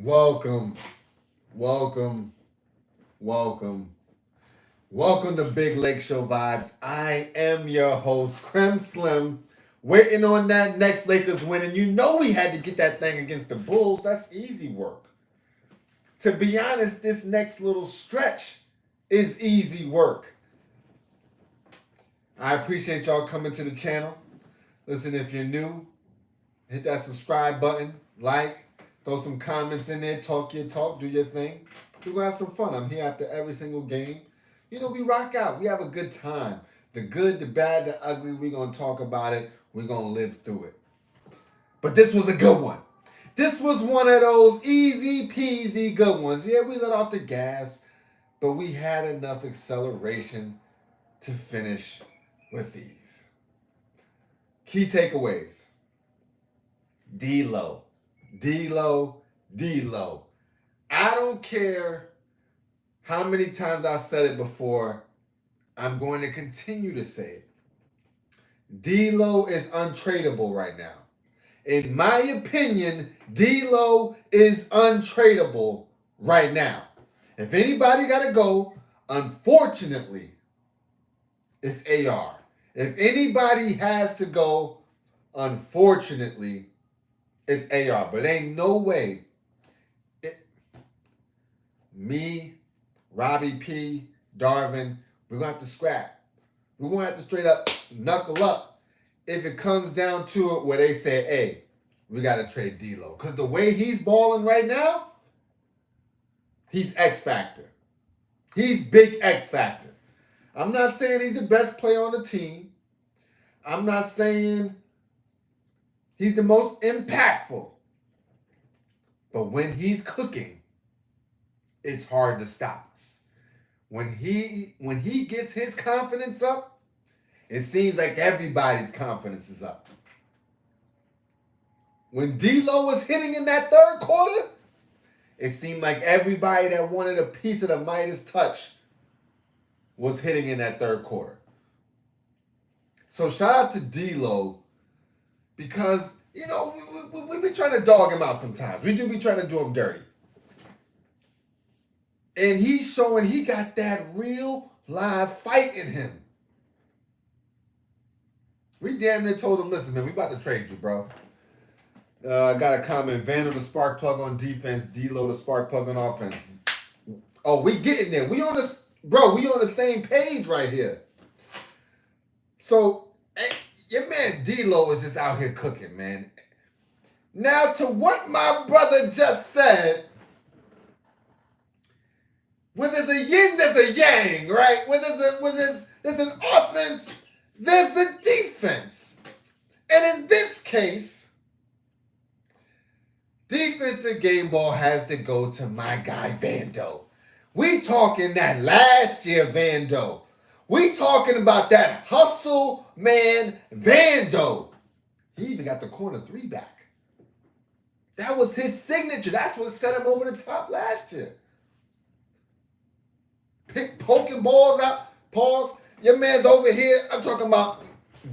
Welcome, welcome, welcome, welcome to Big Lakeshow Vibes. I am your host, Creme Slim, waiting on that next Lakers win. And you know we had to get that thing against the Bulls. That's easy work. To be honest, this next little stretch is easy work. I appreciate y'all coming to the channel. Listen, if you're new, hit that subscribe button, like, throw some comments in there, talk your talk, do your thing. We're going to have some fun. I'm here after every single game. You know, we rock out. We have a good time. The good, the bad, the ugly, we're going to talk about it. We're going to live through it. But this was a good one. This was one of those easy peasy good ones. Yeah, we let off the gas, but we had enough acceleration to finish with these. Key takeaways. D-Lo. D-Lo, D-Lo. I don't care how many times I said it before. I'm going to continue to say it. D-Lo is untradeable right now. In my opinion, D-Lo is untradeable right now. If anybody got to go, unfortunately, it's AR. If anybody has to go, unfortunately, it's AR. But ain't no way me, Robbie P, Darvin, we're going to have to scrap. We're going to have to straight up knuckle up if it comes down to it where they say, hey, we got to trade D-Lo. Because the way he's balling right now, he's X Factor. He's big X Factor. I'm not saying he's the best player on the team. I'm not saying he's the most impactful. But when he's cooking, it's hard to stop us. When he gets his confidence up, it seems like everybody's confidence is up. When D-Lo was hitting in that third quarter, it seemed like everybody that wanted a piece of the Midas touch was hitting in that third quarter. So shout out to D-Lo because, you know, we be trying to dog him out sometimes. We do be trying to do him dirty. And he's showing he got that real live fight in him. We damn near told him, listen, man, we about to trade you, bro. I got a comment. Vandal the spark plug on defense. D-Lo the spark plug on offense. Oh, we getting there. We on the same page right here. So, your man D-Lo is just out here cooking, man. Now, to what my brother just said, when there's a yin, there's a yang, right? When there's an offense, there's a defense. And in this case, defensive game ball has to go to my guy Vando. We talking that last year Vando. We talking about that hustle man Vando. He even got the corner three back. That was his signature. That's what set him over the top last year. Poking balls out. Pause. Your man's over here. I'm talking about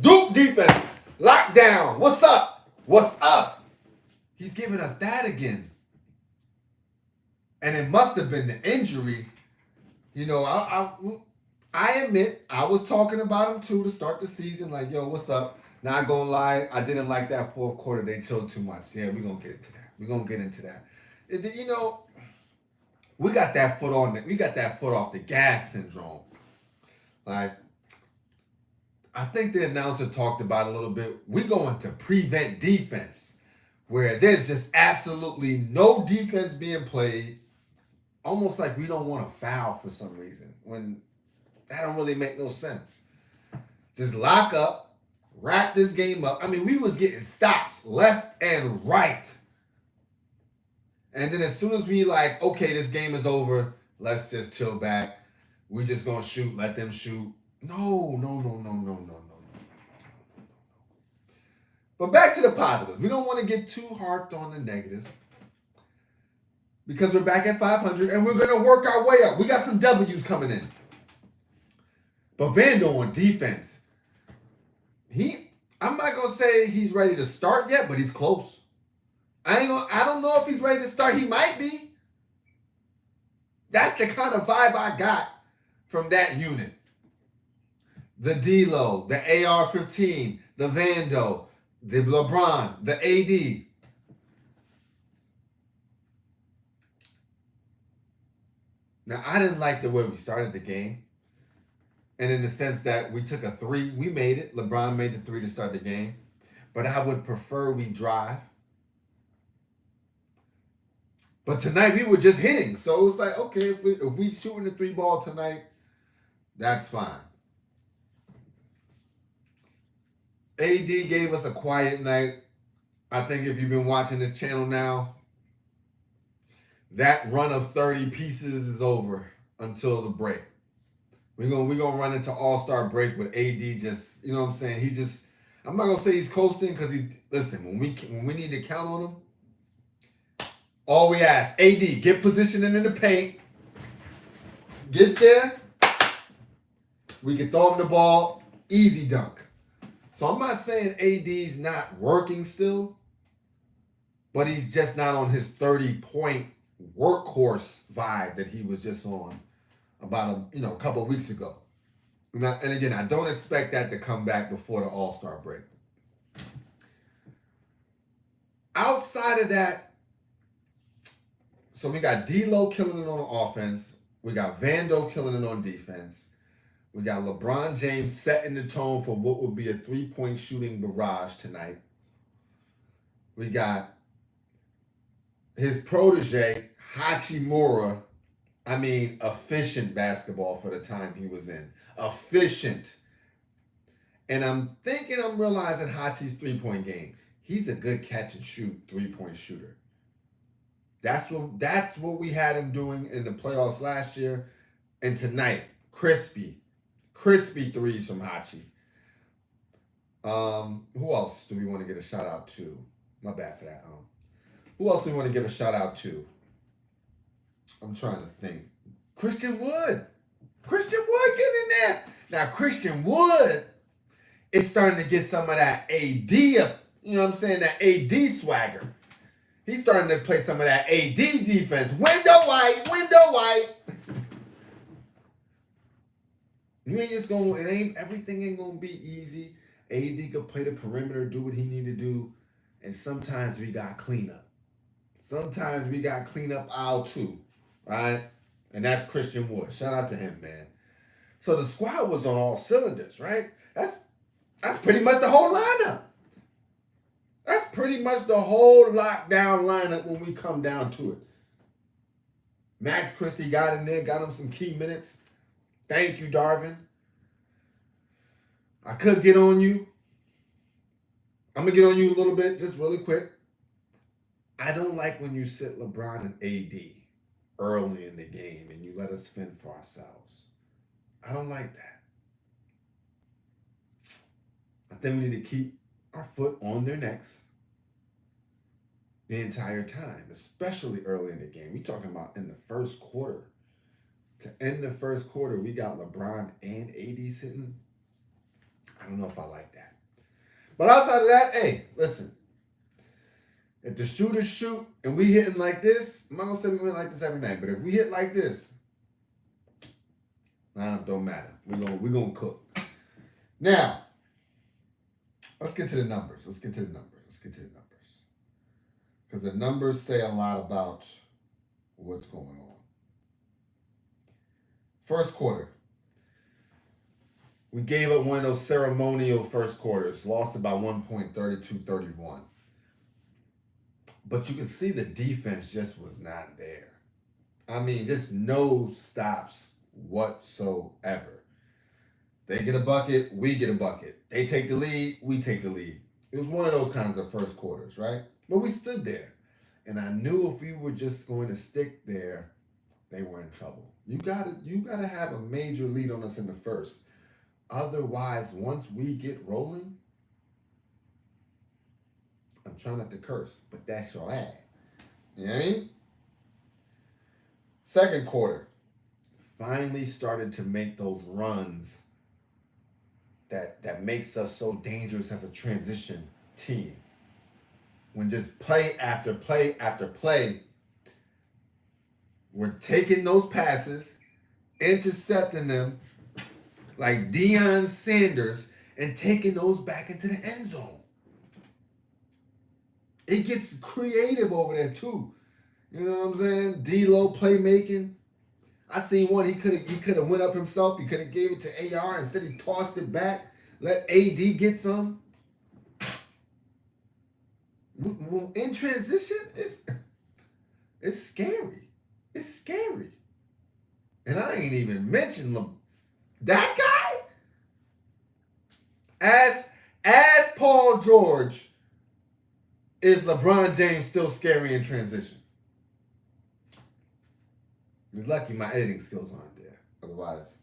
Duke defense. Lockdown. What's up? What's up? He's giving us that again. And it must have been the injury. You know, I admit, I was talking about him too to start the season. Like, yo, what's up? Not gonna lie, I didn't like that fourth quarter. They chilled too much. Yeah, we're gonna get into that. We're gonna get into that. You know, we got that foot off the gas syndrome. Like, I think the announcer talked about it a little bit. We're going to prevent defense, where there's just absolutely no defense being played. Almost like we don't want to foul for some reason, when that don't really make no sense. Just lock up, wrap this game up. I mean, we was getting stops left and right. And then as soon as we like, okay, this game is over, let's just chill back. We just gonna shoot, let them shoot. No. But back to the positives. We don't want to get too harped on the negatives, because we're back at 500 and we're going to work our way up. We got some W's coming in. But Vando on defense, I'm not going to say he's ready to start yet, but he's close. I don't know if he's ready to start. He might be. That's the kind of vibe I got from that unit. The D-Lo, the AR-15, the Vando, the LeBron, the AD. Now, I didn't like the way we started the game. And in the sense that we took a three, we made it. LeBron made the three to start the game. But I would prefer we drive. But tonight we were just hitting. So it's like, okay, if we shooting the three ball tonight, that's fine. AD gave us a quiet night. I think if you've been watching this channel now, that run of 30 pieces is over until the break. We're gonna run into All-Star break with AD just, you know what I'm saying? He just, I'm not gonna say he's coasting because listen, when we need to count on him, all we ask, AD, get positioning in the paint, gets there, we can throw him the ball, easy dunk. So I'm not saying AD's not working still, but he's just not on his 30-point workhorse vibe that he was just on about a couple of weeks ago. And again, I don't expect that to come back before the All-Star break. Outside of that, so we got D-Lo killing it on offense. We got Vando killing it on defense. We got LeBron James setting the tone for what would be a three-point shooting barrage tonight. We got his protege, Hachimura. I mean, efficient basketball for the time he was in. Efficient. And I'm realizing Hachi's three-point game. He's a good catch and shoot three-point shooter. That's what we had him doing in the playoffs last year. And tonight, crispy threes from Hachi. Who else do we want to get a shout out to? My bad for that. Who else do we want to give a shout out to? I'm trying to think. Christian Wood getting in there. Now Christian Wood is starting to get some of that AD up. You know what I'm saying? That AD swagger. He's starting to play some of that AD defense. Window white. You ain't just going. Everything ain't gonna be easy. AD could play the perimeter, do what he need to do, and sometimes we got cleanup. Sometimes we got cleanup aisle too, right? And that's Christian Wood. Shout out to him, man. So the squad was on all cylinders, right? That's pretty much the whole lineup. That's pretty much the whole lockdown lineup when we come down to it. Max Christie got in there, got him some key minutes. Thank you, Darvin. I could get on you. I'm going to get on you a little bit, just really quick. I don't like when you sit LeBron and AD early in the game and you let us fend for ourselves. I don't like that. I think we need to keep our foot on their necks the entire time, especially early in the game. We're talking about in the first quarter. To end the first quarter, we got LeBron and AD sitting. I don't know if I like that. But outside of that, hey, listen. If the shooters shoot and we hitting like this, I'm not going to say we hit like this every night, but if we hit like this, lineup don't matter. We're gonna cook. Now, let's get to the numbers. Because the numbers say a lot about what's going on. First quarter. We gave up one of those ceremonial first quarters. Lost by 1 point, 32-31. But you can see the defense just was not there. I mean, just no stops whatsoever. They get a bucket, we get a bucket. They take the lead, we take the lead. It was one of those kinds of first quarters, right? But we stood there. And I knew if we were just going to stick there, they were in trouble. You gotta have a major lead on us in the first. Otherwise, once we get rolling, I'm trying not to curse, but that's your ad. You know what I mean? Second quarter, finally started to make those runs that makes us so dangerous as a transition team. when just play after play after play, we're taking those passes, intercepting them like Deion Sanders, and taking those back into the end zone. It gets creative over there too. You know what I'm saying? D-Lo playmaking. I seen one. He could have went up himself. He could have gave it to AR. Instead, he tossed it back. Let AD get some. In transition, it's scary. It's scary. And I ain't even mentioned that guy. As Paul George, is LeBron James still scary in transition? You're lucky my editing skills aren't there. Otherwise,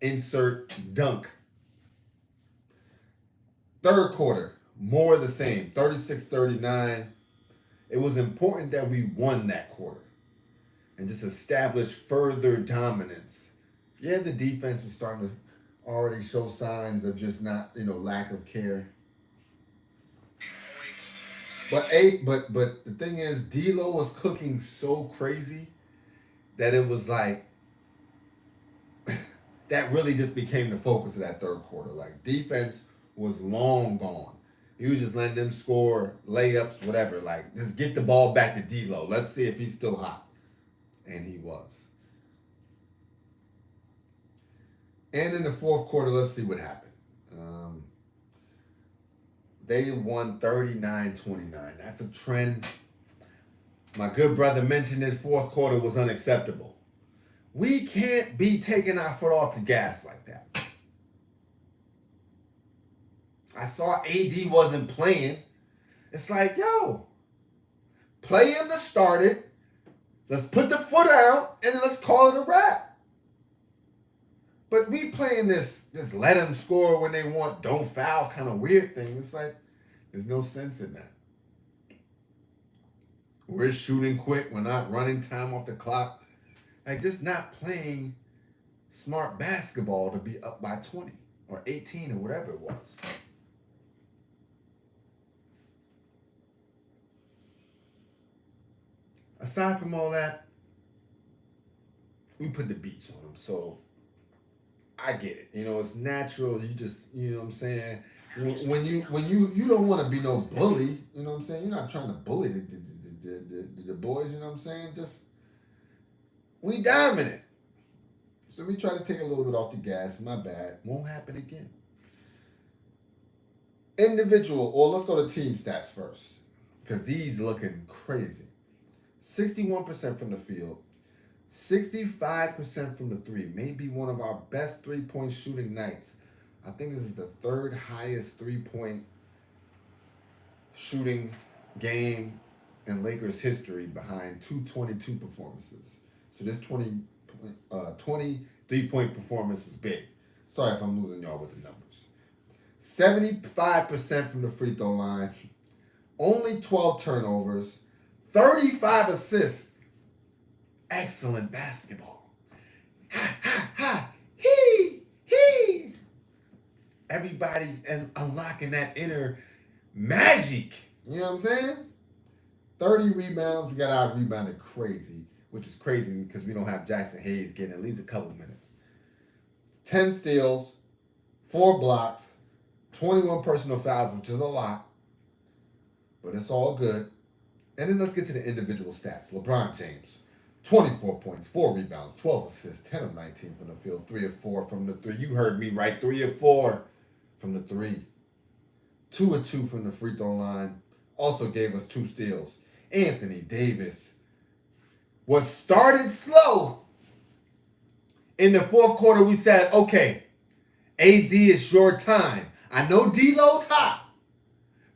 insert dunk. Third quarter, more of the same, 36-39. It was important that we won that quarter and just established further dominance. Yeah, the defense was starting to already show signs of just not, lack of care. But the thing is, D-Lo was cooking so crazy that it was like that really just became the focus of that third quarter. Like, defense was long gone. He was just letting them score layups, whatever. Like, just get the ball back to D-Lo. Let's see if he's still hot. And he was. And in the fourth quarter, let's see what happened. They won 39-29. That's a trend. My good brother mentioned it. Fourth quarter was unacceptable. We can't be taking our foot off the gas like that. I saw AD wasn't playing. It's like, yo, play him to start it. Let's put the foot out and then let's call it a wrap. But we playing this let them score when they want, don't foul kind of weird thing. It's like, there's no sense in that. We're shooting quick. We're not running time off the clock. Like, just not playing smart basketball to be up by 20 or 18 or whatever it was. Aside from all that, we put the beats on them. So I get it. It's natural. You just, what I'm saying? When you don't want to be no bully, what I'm saying? You're not trying to bully the boys, what I'm saying? Just, we dominant. So we try to take a little bit off the gas. My bad. Won't happen again. Individual, or let's go to team stats first, because these looking crazy. 61% from the field, 65% from the three. Maybe one of our best three-point shooting nights. I think this is the third highest three-point shooting game in Lakers history, behind 222 performances. So this 23-point performance was big. Sorry if I'm losing y'all with the numbers. 75% from the free throw line, only 12 turnovers, 35 assists. Excellent basketball. Ha, ha, ha. He. Everybody's unlocking that inner magic. You know what I'm saying? 30 rebounds. We got out rebounded crazy, which is crazy because we don't have Jackson Hayes getting at least a couple minutes. 10 steals, 4 blocks, 21 personal fouls, which is a lot, but it's all good. And then let's get to the individual stats. LeBron James, 24 points, 4 rebounds, 12 assists, 10 of 19 from the field, 3 of 4 from the 3. You heard me right, 3 of 4 from the 3. 2 of 2 from the free throw line. Also gave us 2 steals. Anthony Davis was started slow. In the fourth quarter, we said, okay, AD, it's your time. I know D-Lo's hot,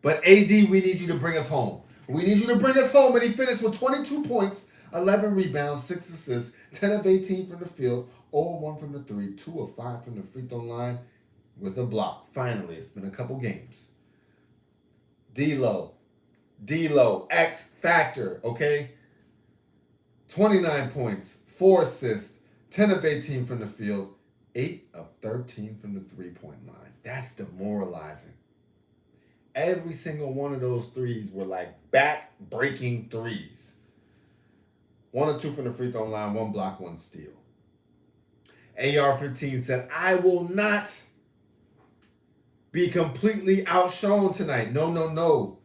but AD, we need you to bring us home. We need you to bring us home. And he finished with 22 points, 11 rebounds, 6 assists, 10 of 18 from the field, 0 of 1 from the 3, 2 of 5 from the free throw line with a block. Finally, it's been a couple games. D-Lo, X Factor, okay? 29 points, 4 assists, 10 of 18 from the field, 8 of 13 from the three-point line. That's demoralizing. every single one of those threes were like back-breaking threes. 1 or 2 from the free throw line, 1 block, 1 steal. AR-15 said, I will not be completely outshone tonight. No, no, no.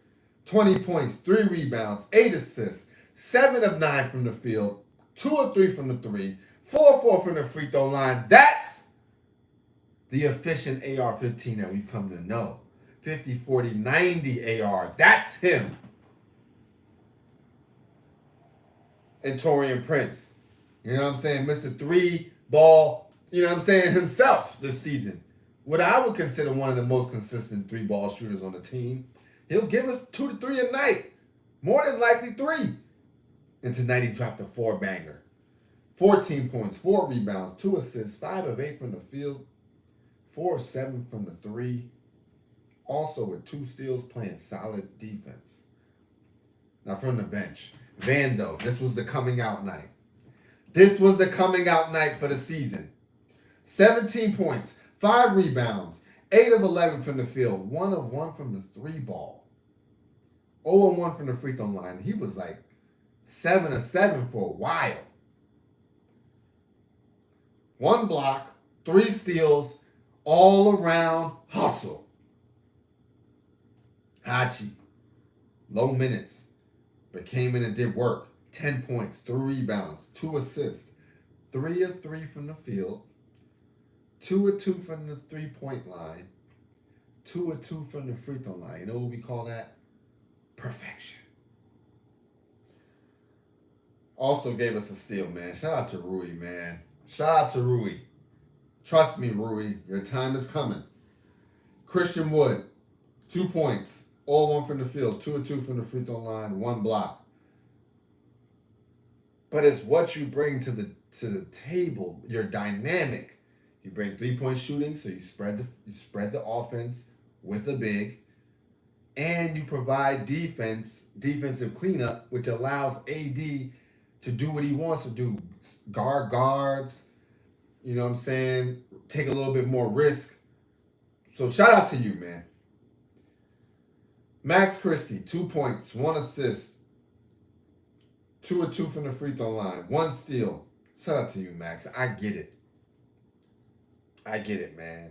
20 points, 3 rebounds, 8 assists, 7 of 9 from the field, 2 of 3 from the 3, 4 of 4 from the free throw line. That's the efficient AR-15 that we've come to know. 50, 40, 90 AR. That's him. And Taurean Prince. You know what I'm saying? Mr. 3-ball, you know what I'm saying, himself this season. What I would consider one of the most consistent 3-ball shooters on the team. He'll give us 2 to 3 a night. More than likely 3. And tonight he dropped a 4-banger. 14 points, 4 rebounds, 2 assists, 5 of 8 from the field, 4 of 7 from the 3. Also with 2 steals, playing solid defense. Now from the bench, Vando. This was the coming out night. This was the coming out night for the season. 17 points, 5 rebounds, 8 of 11 from the field, 1 of 1 from the 3-ball. 0 of 1 from the free throw line. He was like 7 of 7 for a while. 1 block, 3 steals, all around hustle. Hachi, low minutes, but came in and did work. 10 points, 3 rebounds, 2 assists, 3 of 3 from the field, 2 of 2 from the 3-point line, 2 of 2 from the free throw line. You know what we call that? Perfection. Also gave us a steal, man. Shout out to Rui, man. Shout out to Rui. Trust me, Rui, your time is coming. Christian Wood, 2 points, all 1 from the field, 2 of 2 from the free throw line, 1 block. But it's what you bring to the table. You're dynamic. You bring 3-point shooting, so you spread the offense with a big, and you provide defensive cleanup, which allows AD to do what he wants to do. Guards, you know what I'm saying? Take a little bit more risk. So shout out to you, man. Max Christie, 2 points, 1 assist, 2 of 2 from the free throw line, 1 steal. Shout out to you, Max. I get it. I get it, man.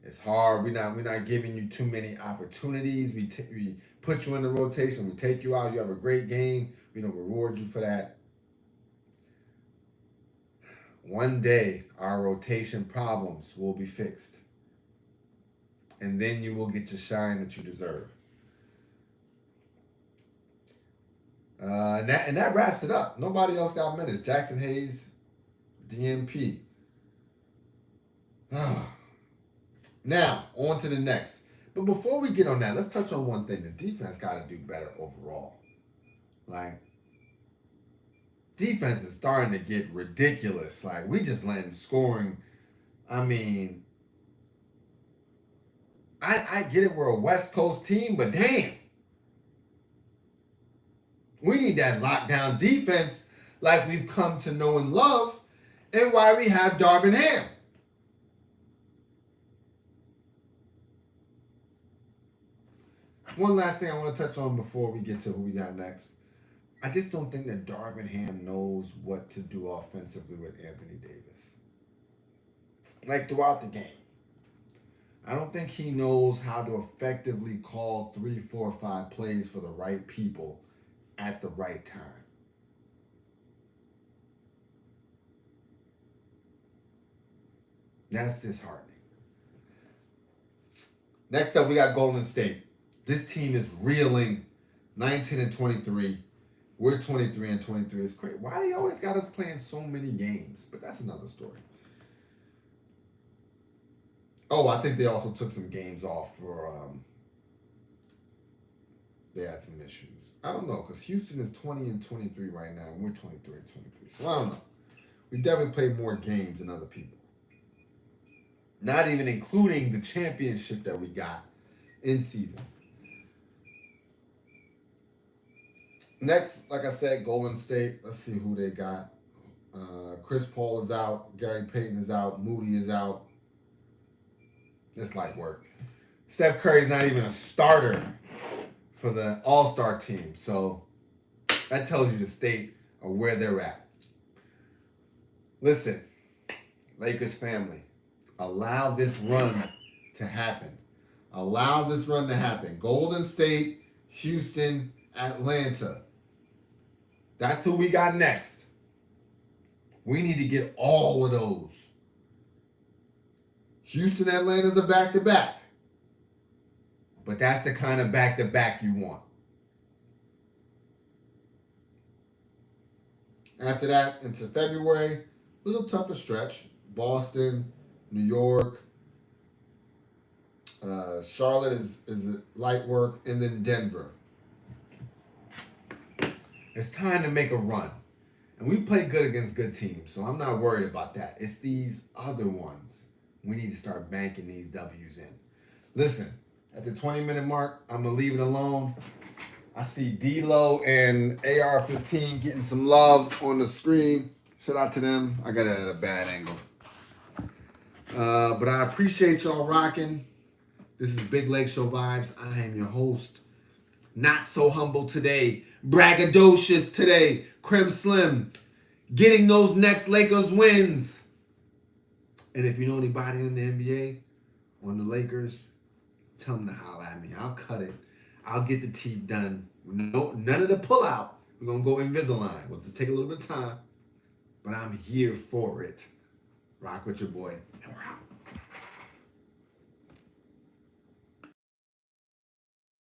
It's hard. We're not giving you too many opportunities. We put you in the rotation. We take you out. You have a great game. We don't reward you for that. One day, our rotation problems will be fixed. And then you will get your shine that you deserve. And that wraps it up. Nobody else got minutes. Jackson Hayes, DMP. Now, on to the next. But before we get on that, let's touch on one thing. The defense got to do better overall. Like, defense is starting to get ridiculous. Like, we just letting scoring. I mean, I get it. We're a West Coast team, but damn. We need that lockdown defense like we've come to know and love, and why we have Darvin Ham. One last thing I want to touch on before we get to who we got next. I just don't think that Darvin Ham knows what to do offensively with Anthony Davis. Like throughout the game. I don't think he knows how to effectively call 3, 4, 5 plays for the right people at the right time. That's disheartening. Next up, we got Golden State. This team is reeling 19 and 23. We're 23 and 23. It's great. Why they always got us playing so many games? But that's another story. Oh, I think they also took some games off for they had some issues. I don't know, because Houston is 20 and 23 right now, and we're 23 and 23. So I don't know. We definitely played more games than other people. Not even including the championship that we got in season. Next, like I said, Golden State. Let's see who they got. Chris Paul is out. Gary Payton is out. Moody is out. It's light work. Steph Curry's not even a starter for the All-Star team. So that tells you the state of where they're at. Listen, Lakers family, allow this run to happen. Allow this run to happen. Golden State, Houston, Atlanta. That's who we got next. We need to get all of those. Houston, Atlanta's a back-to-back. But that's the kind of back-to-back you want. After that, into February, a little tougher stretch. Boston, New York, Charlotte is light work, and then Denver. It's time to make a run. And we play good against good teams, so I'm not worried about that. It's these other ones. We need to start banking these W's in. Listen, at the 20-minute mark, I'm going to leave it alone. I see D-Lo and AR-15 getting some love on the screen. Shout out to them. I got it at a bad angle. But I appreciate y'all rocking. This is Big Lakeshow Vibes. I am your host. Not so humble today. Braggadocious today. Creme Slim. Getting those next Lakers wins. And if you know anybody in the NBA on the Lakers, tell them to holler at me. I'll cut it. I'll get the teeth done. None of the pull out. We're going to go Invisalign. We'll just take a little bit of time. But I'm here for it. Rock with your boy. And we're out.